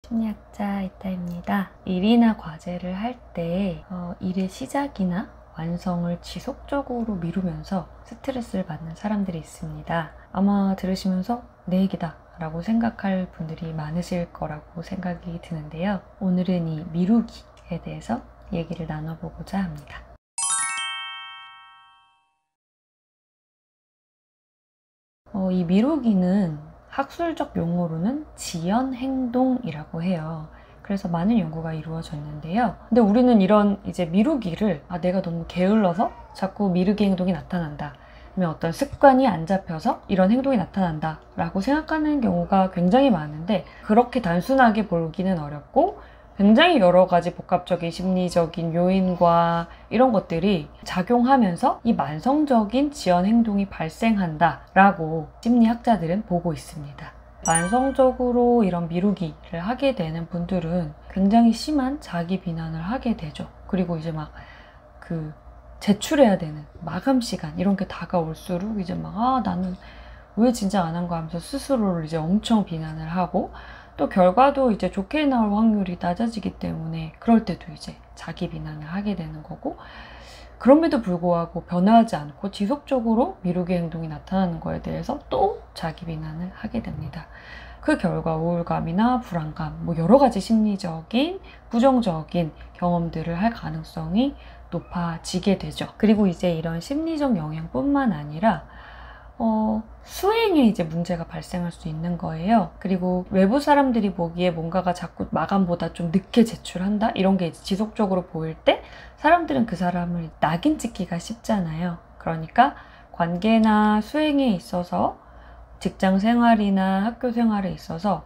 심리학자 이따입니다. 일이나 과제를 할 때 일의 시작이나 완성을 지속적으로 미루면서 스트레스를 받는 사람들이 있습니다. 아마 들으시면서 내 얘기다 라고 생각할 분들이 많으실 거라고 생각이 드는데요. 오늘은 이 미루기에 대해서 얘기를 나눠보고자 합니다. 이 미루기는 학술적 용어로는 지연행동이라고 해요. 그래서 많은 연구가 이루어졌는데요. 근데 우리는 이런 이제 미루기를 내가 너무 게을러서 자꾸 미루기 행동이 나타난다. 아니면 어떤 습관이 안 잡혀서 이런 행동이 나타난다 라고 생각하는 경우가 굉장히 많은데, 그렇게 단순하게 보기는 어렵고 굉장히 여러 가지 복합적인 심리적인 요인과 이런 것들이 작용하면서 이 만성적인 지연 행동이 발생한다 라고 심리학자들은 보고 있습니다. 만성적으로 이런 미루기를 하게 되는 분들은 굉장히 심한 자기 비난을 하게 되죠. 그리고 이제 막 제출해야 되는 마감 시간 이런 게 다가올수록 이제 나는 왜 진짜 안 한 거 하면서 스스로를 이제 엄청 비난을 하고, 또 결과도 이제 좋게 나올 확률이 낮아지기 때문에 그럴 때도 이제 자기 비난을 하게 되는 거고, 그럼에도 불구하고 변화하지 않고 지속적으로 미루기 행동이 나타나는 거에 대해서 또 자기 비난을 하게 됩니다. 그 결과 우울감이나 불안감, 여러 가지 심리적인 부정적인 경험들을 할 가능성이 높아지게 되죠. 그리고 이제 이런 심리적 영향뿐만 아니라 수행에 이제 문제가 발생할 수 있는 거예요. 그리고 외부 사람들이 보기에 뭔가가 자꾸 마감보다 좀 늦게 제출한다? 이런 게 이제 지속적으로 보일 때 사람들은 그 사람을 낙인 찍기가 쉽잖아요. 그러니까 관계나 수행에 있어서, 직장 생활이나 학교 생활에 있어서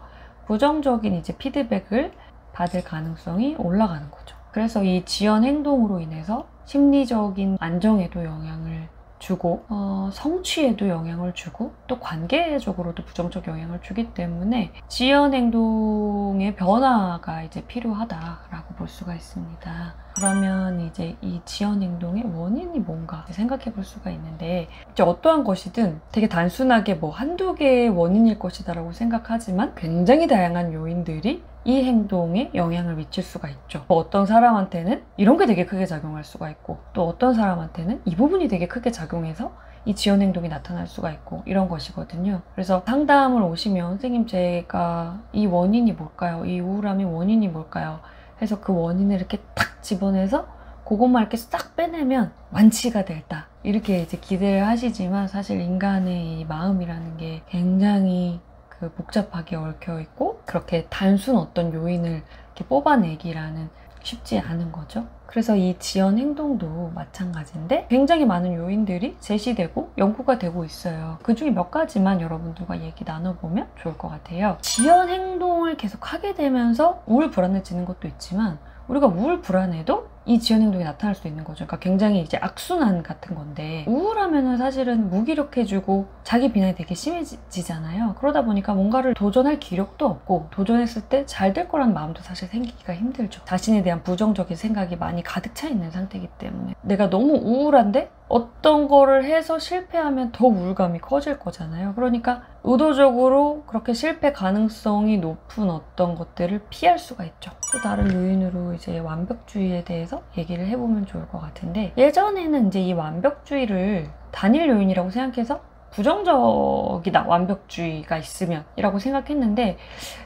부정적인 이제 피드백을 받을 가능성이 올라가는 거죠. 그래서 이 지연 행동으로 인해서 심리적인 안정에도 영향을 주고 성취에도 영향을 주고 또 관계적으로도 부정적 영향을 주기 때문에 지연 행동의 변화가 이제 필요하다라고 볼 수가 있습니다. 그러면 이제 이 지연 행동의 원인이 뭔가 생각해 볼 수가 있는데, 이제 어떠한 것이든 되게 단순하게 한두 개의 원인일 것이다라고 생각하지만 굉장히 다양한 요인들이 이 행동에 영향을 미칠 수가 있죠. 어떤 사람한테는 이런 게 되게 크게 작용할 수가 있고, 또 어떤 사람한테는 이 부분이 되게 크게 작용해서 이 지연 행동이 나타날 수가 있고, 이런 것이거든요. 그래서 상담을 오시면 선생님, 제가 이 원인이 뭘까요? 이 우울함의 원인이 뭘까요? 해서 그 원인을 이렇게 탁 집어내서 그것만 이렇게 싹 빼내면 완치가 됐다, 이렇게 이제 기대를 하시지만, 사실 인간의 이 마음이라는 게 굉장히 복잡하게 얽혀 있고, 그렇게 단순 어떤 요인을 이렇게 뽑아내기라는 쉽지 않은 거죠. 그래서 이 지연 행동도 마찬가지인데 굉장히 많은 요인들이 제시되고 연구가 되고 있어요. 그 중에 몇 가지만 여러분들과 얘기 나눠보면 좋을 것 같아요. 지연 행동을 계속 하게 되면서 우울 불안해지는 것도 있지만, 우리가 우울 불안해도 이 지연 행동이 나타날 수 있는 거죠. 그러니까 굉장히 이제 악순환 같은 건데, 우울하면은 사실은 무기력해지고 자기 비난이 되게 심해지잖아요. 그러다 보니까 뭔가를 도전할 기력도 없고, 도전했을 때 잘 될 거라는 마음도 사실 생기기가 힘들죠. 자신에 대한 부정적인 생각이 많이 가득 차 있는 상태이기 때문에 내가 너무 우울한데 어떤 거를 해서 실패하면 더 우울감이 커질 거잖아요. 그러니까 의도적으로 그렇게 실패 가능성이 높은 어떤 것들을 피할 수가 있죠. 또 다른 요인으로 이제 완벽주의에 대해서 얘기를 해보면 좋을 것 같은데, 예전에는 이제 이 완벽주의를 단일 요인이라고 생각해서 부정적이다, 완벽주의가 있으면 이라고 생각했는데,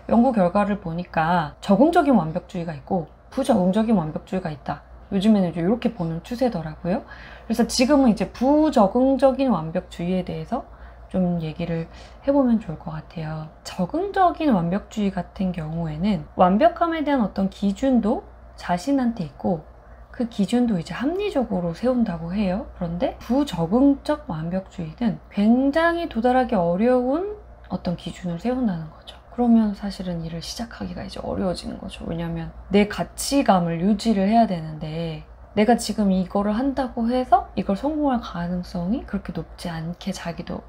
연구 결과를 보니까 적응적인 완벽주의가 있고 부적응적인 완벽주의가 있다. 요즘에는 이제 이렇게 보는 추세더라고요. 그래서 지금은 이제 부적응적인 완벽주의에 대해서 좀 얘기를 해보면 좋을 것 같아요. 적응적인 완벽주의 같은 경우에는 완벽함에 대한 어떤 기준도 자신한테 있고, 그 기준도 이제 합리적으로 세운다고 해요. 그런데 부적응적 완벽주의는 굉장히 도달하기 어려운 어떤 기준을 세운다는 거죠. 그러면 사실은 일을 시작하기가 이제 어려워지는 거죠. 왜냐하면 내 가치감을 유지를 해야 되는데, 내가 지금 이거를 한다고 해서 이걸 성공할 가능성이 그렇게 높지 않게 자기도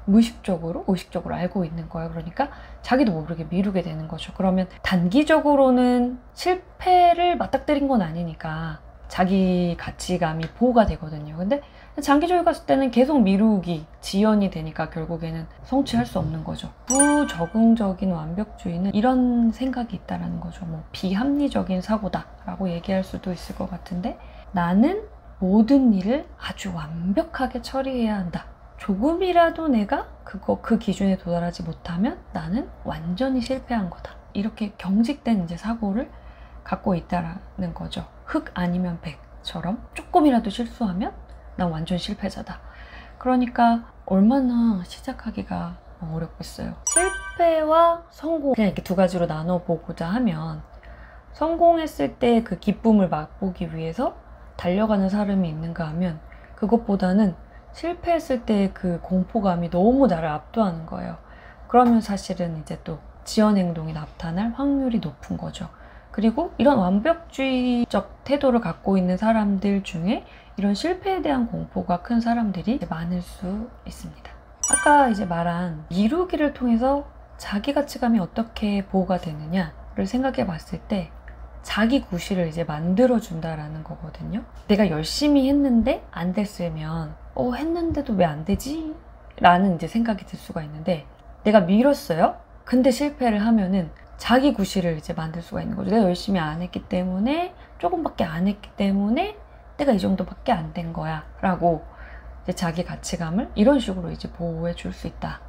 무의식적으로, 의식적으로 알고 있는 거예요. 그러니까 자기도 모르게 미루게 되는 거죠. 그러면 단기적으로는 실패를 맞닥뜨린 건 아니니까 자기 가치감이 보호가 되거든요. 근데 장기적으로 갔을 때는 계속 미루기, 지연이 되니까 결국에는 성취할 수 없는 거죠. 부적응적인 완벽주의는 이런 생각이 있다는 거죠. 뭐 비합리적인 사고다라고 얘기할 수도 있을 것 같은데, 나는 모든 일을 아주 완벽하게 처리해야 한다. 조금이라도 내가 그 기준에 도달하지 못하면 나는 완전히 실패한 거다. 이렇게 경직된 이제 사고를 갖고 있다라는 거죠. 흑 아니면 백처럼 조금이라도 실수하면 난 완전 실패자다. 그러니까 얼마나 시작하기가 어렵겠어요. 실패와 성공, 그냥 이렇게 두 가지로 나눠보고자 하면, 성공했을 때 그 기쁨을 맛보기 위해서 달려가는 사람이 있는가 하면, 그것보다는 실패했을 때 그 공포감이 너무 나를 압도하는 거예요. 그러면 사실은 이제 또 지연 행동이 나타날 확률이 높은 거죠. 그리고 이런 완벽주의적 태도를 갖고 있는 사람들 중에 이런 실패에 대한 공포가 큰 사람들이 많을 수 있습니다. 아까 이제 말한 미루기를 통해서 자기 가치감이 어떻게 보호가 되느냐를 생각해 봤을 때, 자기 구실을 이제 만들어준다라는 거거든요. 내가 열심히 했는데 안 됐으면 했는데도 왜 안 되지? 라는 이제 생각이 들 수가 있는데, 내가 미뤘어요? 근데 실패를 하면은 자기 구실을 이제 만들 수가 있는 거죠. 내가 열심히 안 했기 때문에, 조금밖에 안 했기 때문에 내가 이 정도밖에 안 된 거야 라고 이제 자기 가치감을 이런 식으로 이제 보호해 줄 수 있다.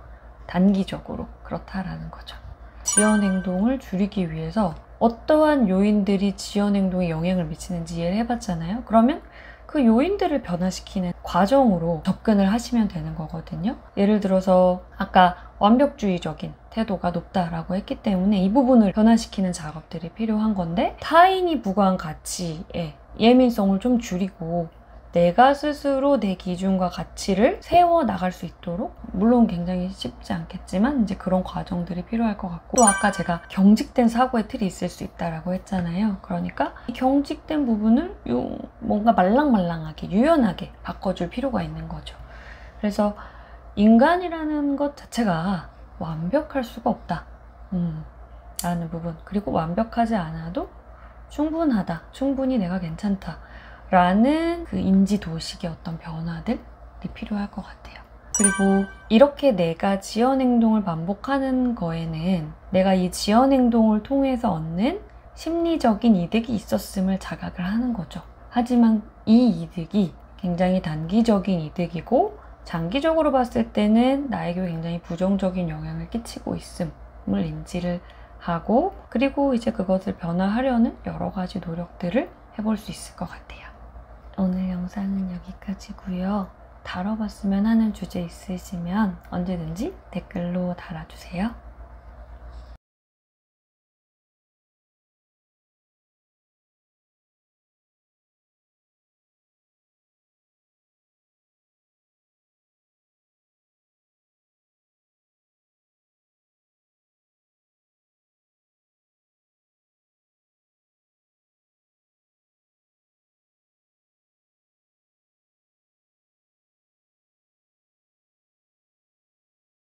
단기적으로 그렇다라는 거죠. 지연 행동을 줄이기 위해서 어떠한 요인들이 지연 행동에 영향을 미치는지 이해를 해봤잖아요. 그러면 그 요인들을 변화시키는 과정으로 접근을 하시면 되는 거거든요. 예를 들어서 아까 완벽주의적인 태도가 높다라고 했기 때문에 이 부분을 변화시키는 작업들이 필요한 건데, 타인이 부과한 가치에 예민성을 좀 줄이고 내가 스스로 내 기준과 가치를 세워 나갈 수 있도록, 물론 굉장히 쉽지 않겠지만 이제 그런 과정들이 필요할 것 같고, 또 아까 제가 경직된 사고의 틀이 있을 수 있다라고 했잖아요. 그러니까 이 경직된 부분을 뭔가 말랑말랑하게 유연하게 바꿔줄 필요가 있는 거죠. 그래서 인간이라는 것 자체가 완벽할 수가 없다 라는 부분, 그리고 완벽하지 않아도 충분하다, 충분히 내가 괜찮다 라는 그 인지도식의 어떤 변화들이 필요할 것 같아요. 그리고 이렇게 내가 지연 행동을 반복하는 거에는 내가 이 지연 행동을 통해서 얻는 심리적인 이득이 있었음을 자각을 하는 거죠. 하지만 이 이득이 굉장히 단기적인 이득이고, 장기적으로 봤을 때는 나에게 굉장히 부정적인 영향을 끼치고 있음을 인지를 하고, 그리고 이제 그것을 변화하려는 여러 가지 노력들을 해볼 수 있을 것 같아요. 오늘 영상은 여기까지고요. 다뤄봤으면 하는 주제 있으시면 언제든지 댓글로 달아주세요.